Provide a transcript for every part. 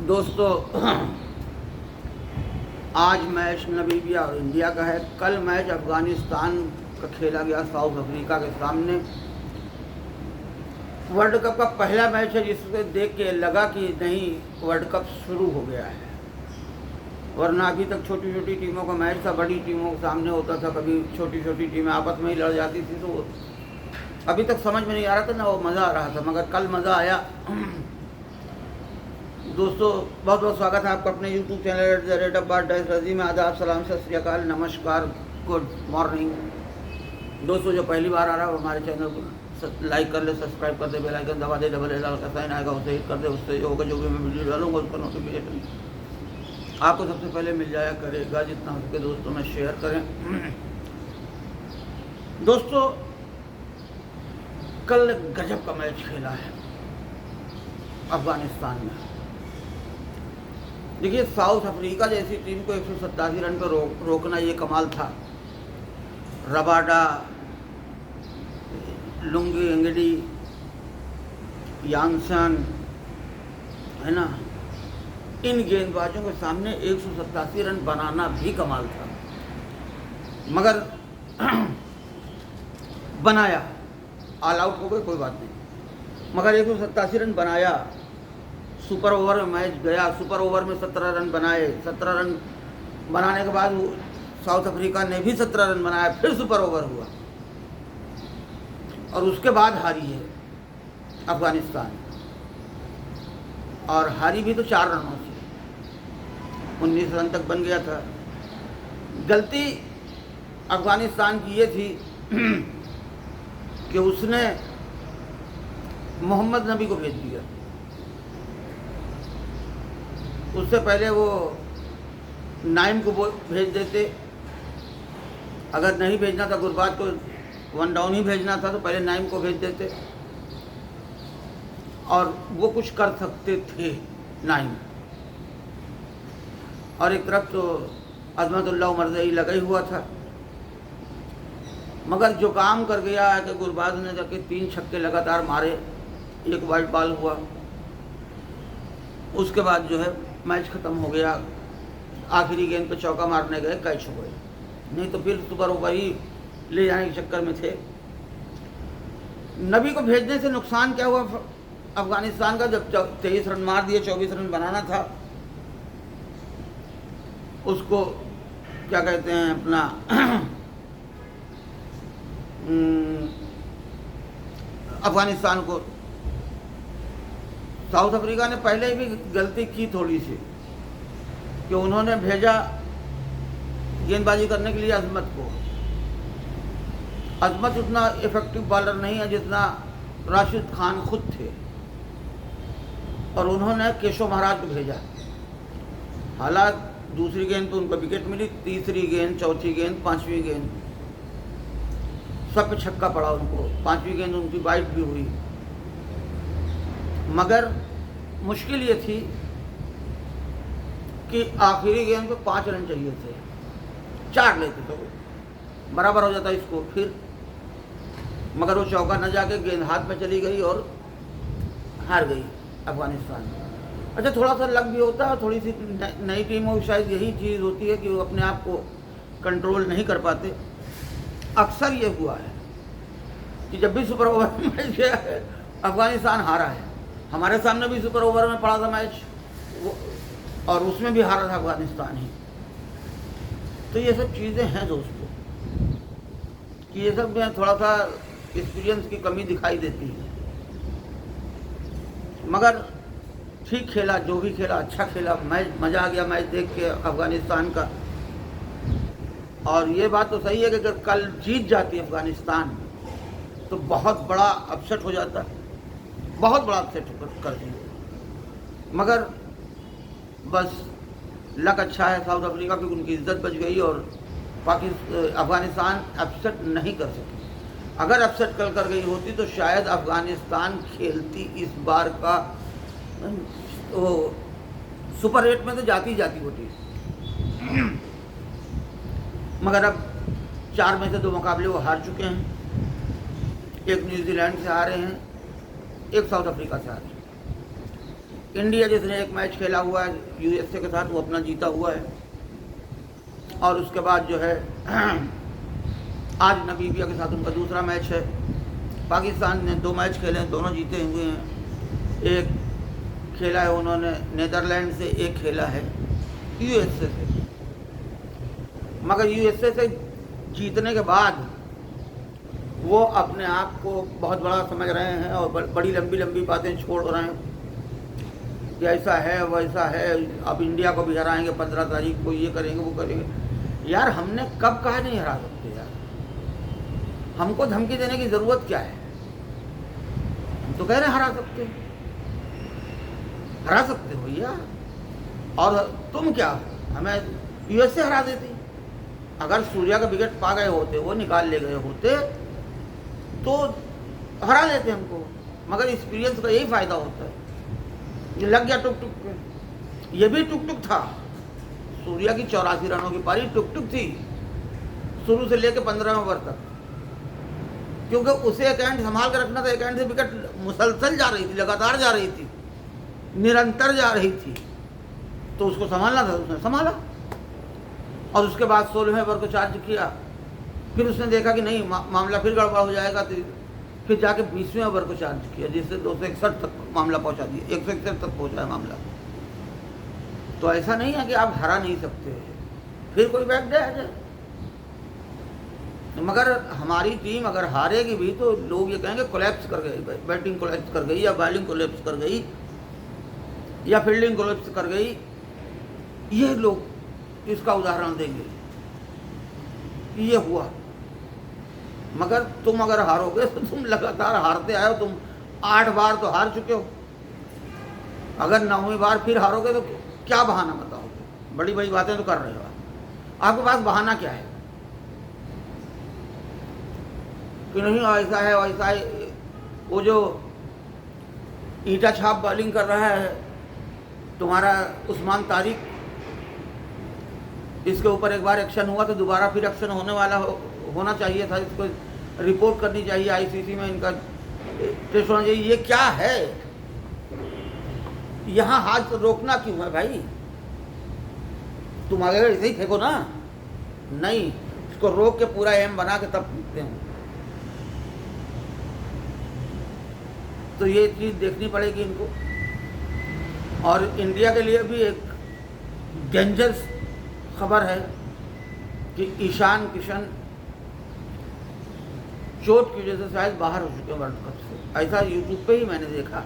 दोस्तों, आज match Namibia और इंडिया का है। कल मैच अफ़गानिस्तान का खेला गया साउथ अफ्रीका के सामने। वर्ल्ड कप का पहला मैच है जिसको देख के लगा कि नहीं, वर्ल्ड कप शुरू हो गया है। वरना अभी तक छोटी छोटी टीमों का मैच था, बड़ी टीमों के सामने होता था। कभी छोटी छोटी टीमें आपस में ही लड़ जाती थी, तो अभी तक समझ में नहीं आ रहा था ना, वो मज़ा आ रहा था। मगर कल मज़ा आया। दोस्तों, बहुत बहुत स्वागत है आपका अपने YouTube चैनल @rजी में। आदाब, सलाम, सत श्री अकाल, नमस्कार, गुड मॉर्निंग। दोस्तों, जो पहली बार आ रहा है वो हमारे चैनल को लाइक कर ले, सब्सक्राइब कर दे, बेल आइकन दबा दे, डबल एल का साइन आएगा उसे हिट कर दे। उससे जो होगा, जो भी मैं वीडियो डालूंगा उसका नोटिफिकेशन आपको सबसे पहले मिल जाया करेगा। जितना हो सके दोस्तों में शेयर करें। दोस्तों, कल गजब का मैच खेला है अफगानिस्तान में। देखिए, साउथ अफ्रीका जैसी टीम को 187 रन पर रोकना ये कमाल था। रबाडा, लुंगी एंगडी, यांसन, है ना, इन गेंदबाजों के सामने 187 रन बनाना भी कमाल था। मगर बनाया, ऑल आउट हो गए, कोई बात नहीं, मगर 187 रन बनाया। सुपर ओवर में मैच गया। सुपर ओवर में 17 रन बनाए। 17 रन बनाने के बाद साउथ अफ्रीका ने भी 17 रन बनाया। फिर सुपर ओवर हुआ और उसके बाद हारी है अफगानिस्तान। और हारी भी तो 4 रनों से। 19 रन तक बन गया था। गलती अफगानिस्तान की ये थी कि उसने मोहम्मद नबी को भेज दिया। उससे पहले वो नाइम को भेज देते। अगर नहीं भेजना था, गुरबाज को 1 डाउन ही भेजना था, तो पहले नाइम को भेज देते और वो कुछ कर सकते थे नाइम। और एक तरफ तो अजमतुल्लाह उमरज़ई लगा ही हुआ था। मगर जो काम कर गया है कि गुरबाज ने जाके 3 छक्के लगातार मारे, 1 वाइड बॉल हुआ, उसके बाद जो है मैच ख़त्म हो गया। आखिरी गेंद पे चौका मारने गए, कैच हो गए। नहीं तो फिर सुपर ओवर ही ले जाने के चक्कर में थे। नबी को भेजने से नुकसान क्या हुआ अफगानिस्तान का? जब 23 रन मार दिए, 24 रन बनाना था, उसको क्या कहते हैं अपना अफगानिस्तान को। साउथ अफ्रीका ने पहले भी गलती की थोड़ी सी, कि उन्होंने भेजा गेंदबाजी करने के लिए अजमत को। अजमत उतना इफेक्टिव बॉलर नहीं है जितना राशिद खान खुद थे, और उन्होंने केशव महाराज को भेजा। हालांकि दूसरी गेंद तो उनको विकेट मिली, तीसरी गेंद, चौथी गेंद, 5वीं गेंद सब पे छक्का पड़ा उनको। 5वीं गेंद उनकी वाइड भी हुई। मगर मुश्किल ये थी कि आखिरी गेंद पे 5 रन चाहिए थे। 4 लेते तो बराबर हो जाता इसको फिर। मगर वो चौका न जाके गेंद हाथ में चली गई और हार गई अफगानिस्तान। अच्छा, थोड़ा सा लक भी होता है। थोड़ी सी नई टीमों की शायद यही चीज़ होती है कि वो अपने आप को कंट्रोल नहीं कर पाते। अक्सर ये हुआ है कि जब भी सुपर ओवर में मैच गया है, अफगानिस्तान हारा है। हमारे सामने भी सुपर ओवर में पड़ा था मैच, और उसमें भी हारा था अफगानिस्तान ही। तो ये सब चीज़ें हैं दोस्तों, कि ये सब में थोड़ा सा एक्सपीरियंस की कमी दिखाई देती है। मगर ठीक खेला, जो भी खेला अच्छा खेला। मैच मज़ा आ गया मैच देख के अफगानिस्तान का। और ये बात तो सही है कि अगर कल जीत जाती अफगानिस्तान तो बहुत बड़ा अपसेट हो जाता, बहुत बड़ा अपसेट कर दी। मगर बस लक अच्छा है साउथ अफ्रीका की, उनकी इज्जत बच गई और अफगानिस्तान अपसेट नहीं कर सकी। अगर अपसेट कल कर गई होती तो शायद अफगानिस्तान खेलती इस बार का वो सुपर 8 में तो जाती वो टीम। मगर अब 4 में से 2 मुकाबले वो हार चुके हैं। एक न्यूजीलैंड से हारे हैं, एक साउथ अफ्रीका से हारे। इंडिया जिसने एक मैच खेला हुआ है यूएसए के साथ वो अपना जीता हुआ है। और उसके बाद जो है आज नामीबिया के साथ उनका दूसरा मैच है। पाकिस्तान ने 2 मैच खेले हैं, दोनों जीते हुए हैं। एक खेला है उन्होंने नीदरलैंड से, एक खेला है यूएसए से। मगर यूएसए से जीतने के बाद वो अपने आप को बहुत बड़ा समझ रहे हैं और बड़ी लंबी लंबी बातें छोड़ रहे हैं कि ऐसा है वैसा है, अब इंडिया को भी हराएंगे 15 तारीख को, ये करेंगे वो करेंगे। यार हमने कब कहा नहीं हरा सकते यार, हमको धमकी देने की ज़रूरत क्या है? हम तो कह रहे हैं हरा सकते हो भैया। और तुम क्या, हमें यूएसए हरा देती? अगर सूर्या का विकेट पा गए होते, वो निकाल ले गए होते तो हरा लेते हमको। मगर एक्सपीरियंस का यही फ़ायदा होता है, ये लग गया टुक टुक पे। ये भी टुक टुक था, सूर्या की 84 रनों की पारी टुक टुक थी शुरू से लेकर 15वें ओवर तक, क्योंकि उसे एक एंड संभाल कर रखना था। एक एंड से विकेट मुसलसल जा रही थी, लगातार जा रही थी, निरंतर जा रही थी, तो उसको संभालना था, उसने संभाला। और उसके बाद 16वें ओवर को चार्ज किया, फिर उसने देखा कि नहीं मामला फिर गड़बड़ हो जाएगा, तो फिर जाके 20वें ओवर को चार्ज किया, जिससे 261 तक मामला पहुंचा दिया, 161 तक पहुंचा है मामला। तो ऐसा नहीं है कि आप हरा नहीं सकते, फिर कोई बैक डे आ जाए। मगर हमारी टीम अगर हारेगी भी तो लोग ये कहेंगे कोलैप्स कर गई, बैटिंग कोलैप्स कर गई, या बॉलिंग कोलैप्स कर गई, या फील्डिंग कोलैप्स कर गई। ये लोग इसका उदाहरण देंगे कि ये हुआ। मगर तुम अगर हारोगे तो तुम लगातार हारते आए हो, तुम 8 बार तो हार चुके हो। अगर 9वीं बार फिर हारोगे तो क्या बहाना बताओगे? बड़ी बड़ी बातें तो कर रहे हो, आपके पास बहाना क्या है कि नहीं ऐसा है वैसा है? वो जो ईटा छाप बॉलिंग कर रहा है तुम्हारा उस्मान तारिक, इसके ऊपर एक बार एक्शन हुआ तो दोबारा फिर एक्शन होने वाला होना चाहिए था, इसको रिपोर्ट करनी चाहिए आईसीसी में, इनका टेस्ट होना चाहिए। ये क्या है? यहाँ हाथ रोकना क्यों है भाई? तुम आगे ऐसे ही फेंको ना, नहीं, इसको रोक के पूरा एम बना के तब फेंकते हैं। तो ये चीज़ देखनी पड़ेगी इनको। और इंडिया के लिए भी एक डेंजरस खबर है कि ईशान किशन चोट की वजह से शायद बाहर हो चुके हैं वर्ल्ड कप से, ऐसा यूट्यूब पे ही मैंने देखा।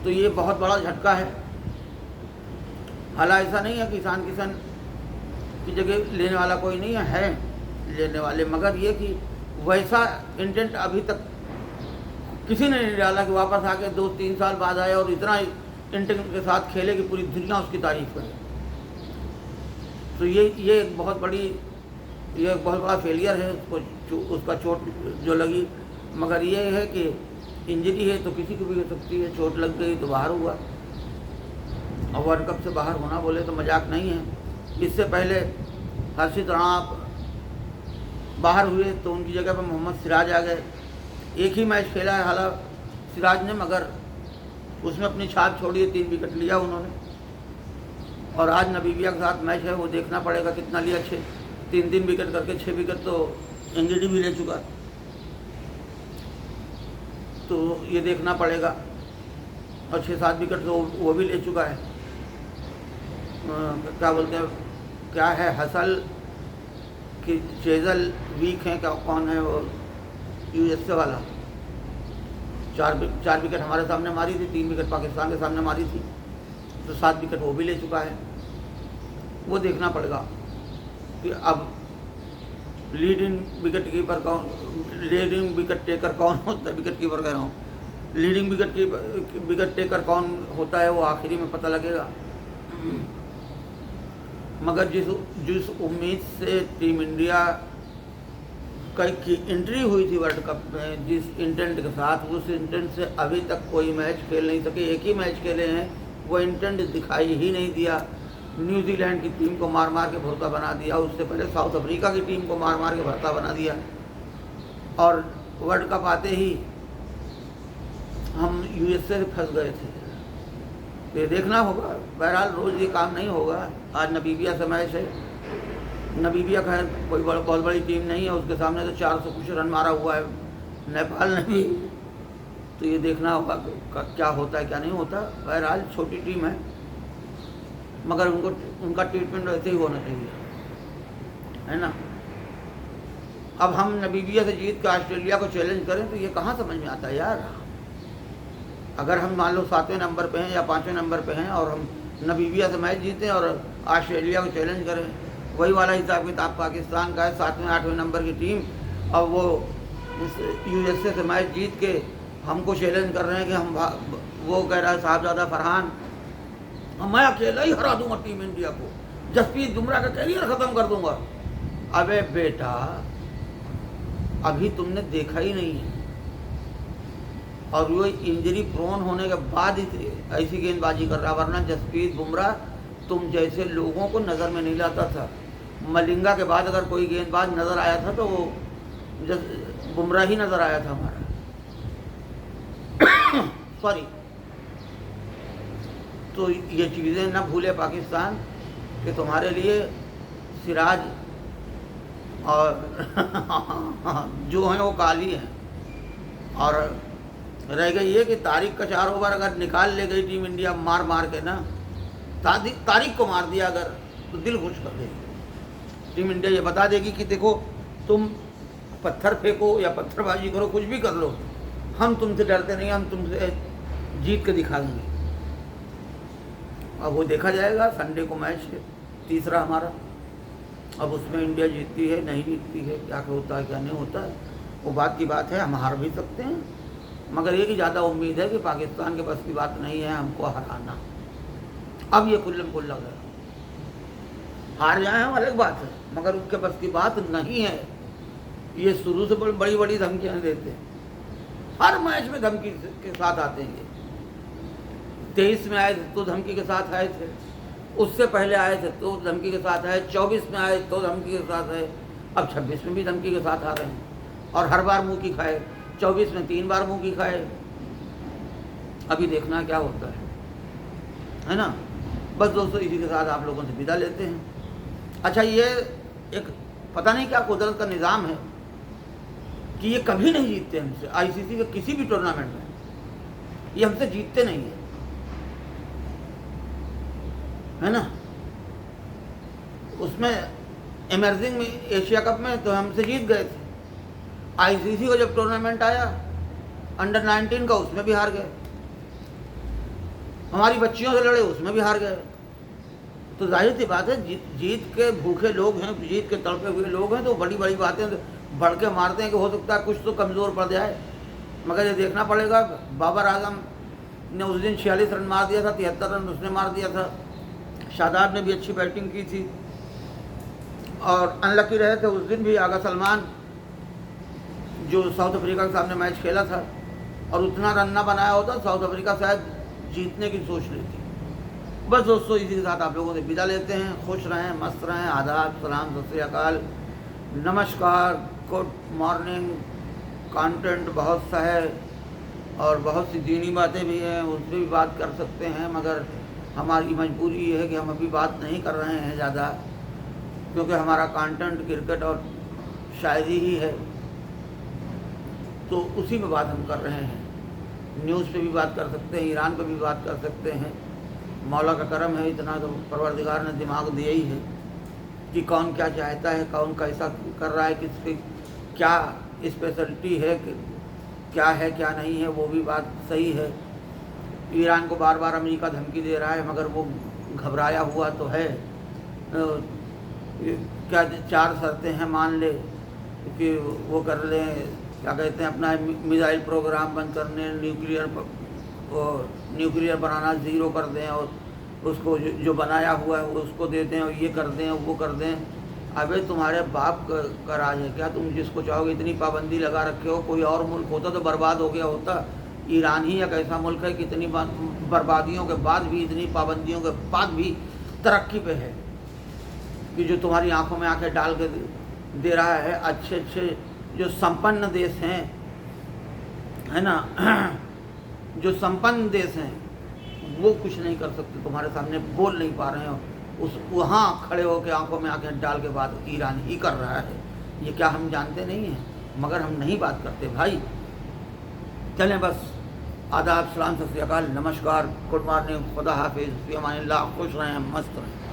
तो ये बहुत बड़ा झटका है। हालांकि ऐसा नहीं है कि ईशान किशन की जगह लेने वाला कोई नहीं है लेने वाले, मगर ये कि वैसा इंटेंट अभी तक किसी ने नहीं डाला कि वापस आके 2-3 साल बाद आए और इतना इंटेंट के साथ खेले कि पूरी दुनिया उसकी तारीफ करे। तो ये एक बहुत बड़ा फेलियर है उसका चोट जो लगी। मगर ये है कि इंजरी है तो किसी को भी हो सकती है, चोट लग गई तो बाहर हुआ। और वर्ल्ड कप से बाहर होना बोले तो मजाक नहीं है। इससे पहले हर्षित राणा बाहर हुए तो उनकी जगह पर मोहम्मद सिराज आ गए। एक ही मैच खेला है हालांकि सिराज ने, मगर उसमें अपनी छाप छोड़ी है, 3 विकेट लिया उन्होंने। और आज नामीबिया के साथ मैच है, वो देखना पड़ेगा कितना लिया। 3 विकेट करके 6 विकेट तो एनजीडी भी ले चुका, तो ये देखना पड़ेगा। और 6-7 विकेट तो वो भी ले चुका है। क्या बोलते हैं, क्या है, हसल कि चेजल वीक हैं, क्या कौन है वो यूएसए वाला? 4 विकेट हमारे सामने मारी थी, 3 विकेट पाकिस्तान के सामने मारी थी, तो 7 विकेट वो भी ले चुका है। वो देखना पड़ेगा कि अब लीडिंग विकेट टेकर कौन होता है, विकेट कीपर कह रहा हूँ, लीडिंग विकेट टेकर कौन होता है, वो आखिरी में पता लगेगा। मगर जिस उम्मीद से टीम इंडिया की एंट्री हुई थी वर्ल्ड कप में, जिस इंटेंट के साथ, उस इंटेंट से अभी तक कोई मैच खेल नहीं सके। एक ही मैच खेले हैं, वो इंटेंट दिखाई ही नहीं दिया। न्यूजीलैंड की टीम को मार मार के भरता बना दिया, उससे पहले साउथ अफ्रीका की टीम को मार मार के भरता बना दिया। और वर्ल्ड कप आते ही हम यूएसए से फंस गए थे। तो ये देखना होगा। बहरहाल रोज़ ये काम नहीं होगा। आज नबीबिया से मैच है। नबीबिया खैर कोई बहुत बड़ी टीम नहीं है, उसके सामने तो 400 कुछ रन मारा हुआ है नेपाल ने भी। तो ये देखना होगा क्या होता है क्या नहीं होता। बहरहाल छोटी टीम है, मगर उनका ट्रीटमेंट वैसे ही होना चाहिए, है ना। अब हम नबीबिया से जीत के ऑस्ट्रेलिया को चैलेंज करें तो ये कहाँ समझ में आता है यार। अगर हम मान लो 7वें नंबर पे हैं या 5वें नंबर पे हैं और हम नबीबिया से मैच जीतें और ऑस्ट्रेलिया को चैलेंज करें, वही वाला हिसाब किताब पाकिस्तान का है। 7वें 8वें नंबर की टीम, अब वो USA से मैच जीत के हमको चैलेंज कर रहे हैं कि हम, वो कह रहा है साहबजादा फरहान मैं अकेला ही हरा दूंगा टीम इंडिया को, जसप्रीत बुमराह का कैरियर ख़त्म कर दूंगा। अबे बेटा, अभी तुमने देखा ही नहीं है, और वो इंजरी प्रोन होने के बाद ऐसी गेंदबाजी कर रहा, वरना जसप्रीत बुमराह तुम जैसे लोगों को नज़र में नहीं लाता था। मलिंगा के बाद अगर कोई गेंदबाज नज़र आया था तो वो बुमराह ही नज़र आया था हमारा। सॉरी। तो ये चीज़ें ना भूले पाकिस्तान कि तुम्हारे लिए सिराज और जो हैं वो काली हैं। और रह गई ये कि तारिक का 4 ओवर अगर निकाल ले गई टीम इंडिया मार के ना, तारिक को मार दिया अगर, तो दिल खुश कर देगी टीम इंडिया। ये बता देगी कि देखो तुम पत्थर फेंको या पत्थरबाजी करो, कुछ भी कर लो, हम तुमसे डरते नहीं, हम तुमसे जीत के दिखा देंगे। अब वो देखा जाएगा। संडे को मैच है तीसरा हमारा। अब उसमें इंडिया जीतती है नहीं जीतती है, क्या होता है क्या नहीं होता है, वो बात की बात है। हम हार भी सकते हैं, मगर ये कि ज़्यादा उम्मीद है कि पाकिस्तान के बस की बात नहीं है हमको हराना। अब ये कुल्लम कुल्ला गया, हार जाए हम अलग बात है, मगर उसके बस की बात नहीं है। ये शुरू से बड़ी बड़ी धमकियाँ देते हैं, हर मैच में धमकी के साथ आते हैं। 23 में आए तो धमकी के साथ आए थे, उससे पहले आए थे तो धमकी के साथ आए, 24 में आए तो धमकी के साथ आए, अब 26 में भी धमकी के साथ आ रहे हैं। और हर बार मुँह की खाए, 24 में 3 बार मुँह की खाए। अभी देखना क्या होता है ना। बस दोस्तों, इसी के साथ आप लोगों से विदा लेते हैं। अच्छा, ये एक पता नहीं क्या कुदरत का निज़ाम है कि ये कभी नहीं जीतते हमसे। ICC के किसी भी टूर्नामेंट में ये हमसे जीतते नहीं है ना। उसमें इमर्जिंग में एशिया कप में तो हमसे जीत गए थे। ICC का जब टूर्नामेंट आया अंडर 19 का, उसमें भी हार गए। हमारी बच्चियों से लड़े, उसमें भी हार गए। तो जाहिर सी बात है, जीत के भूखे लोग हैं, जीत के तड़पे हुए लोग हैं, तो बड़ी बड़ी बातें बढ़ के मारते हैं कि हो सकता है कुछ तो कमज़ोर पड़ जाए। मगर ये देखना पड़ेगा, बाबर आजम ने उस दिन 46 रन मार दिया था, 73 रन उसने मार दिया था। शादाब ने भी अच्छी बैटिंग की थी और अनलकी रहे थे उस दिन भी। आगा सलमान जो साउथ अफ्रीका के सामने मैच खेला था और उतना रन ना बनाया होता, साउथ अफ्रीका शायद जीतने की सोच लेती। बस दोस्तों, इसी के साथ आप लोगों से विदा लेते हैं। खुश रहें, मस्त रहें। आदाब, सलाम, सत श्री अकाल, नमस्कार, गुड मॉर्निंग। कंटेंट बहुत सा है और बहुत सी दीनी बातें भी हैं, उस पर भी बात कर सकते हैं, मगर हमारी मजबूरी ये है कि हम अभी बात नहीं कर रहे हैं ज़्यादा, क्योंकि हमारा कंटेंट क्रिकेट और शायरी ही है, तो उसी में बात हम कर रहे हैं। न्यूज़ पे भी बात कर सकते हैं, ईरान पे भी बात कर सकते हैं। मौला का करम है, इतना तो परवरदिगार ने दिमाग दिया ही है कि कौन क्या चाहता है, कौन कैसा कर रहा है, किसकी क्या स्पेशलिटी है, क्या है क्या नहीं है, वो भी बात सही है। ईरान को बार बार अमेरिका धमकी दे रहा है, मगर वो घबराया हुआ तो है। क्या 4 शर्तें हैं, मान ले कि वो कर लें, क्या कहते हैं, अपना मिसाइल प्रोग्राम बंद करने, न्यूक्लियर बनाना ज़ीरो कर दें और उसको जो बनाया हुआ है उसको दे दें और ये कर दें और वो कर दें। अबे तुम्हारे बाप का राज है क्या? तुम जिसको चाहोगे इतनी पाबंदी लगा रखे हो। कोई और मुल्क होता तो बर्बाद हो गया होता। ईरान ही एक ऐसा मुल्क है कि इतनी बर्बादियों के बाद भी, इतनी पाबंदियों के बाद भी तरक्की पे है कि जो तुम्हारी आंखों में आंखें डाल के दे रहा है। अच्छे अच्छे जो संपन्न देश हैं, है ना, जो संपन्न देश हैं वो कुछ नहीं कर सकते, तुम्हारे सामने बोल नहीं पा रहे हो, उस वहाँ खड़े होकर आंखों में आंखें डाल के बात ईरान ही कर रहा है। ये क्या हम जानते नहीं हैं? मगर हम नहीं बात करते भाई। चलें बस, आदाब, सलाम, सत श्री अकाल, नमस्कार, गुड मॉर्निंग, खुदा हाफिज़, फ़ी अमानिल्लाह, खुश रहें, मस्त रहें।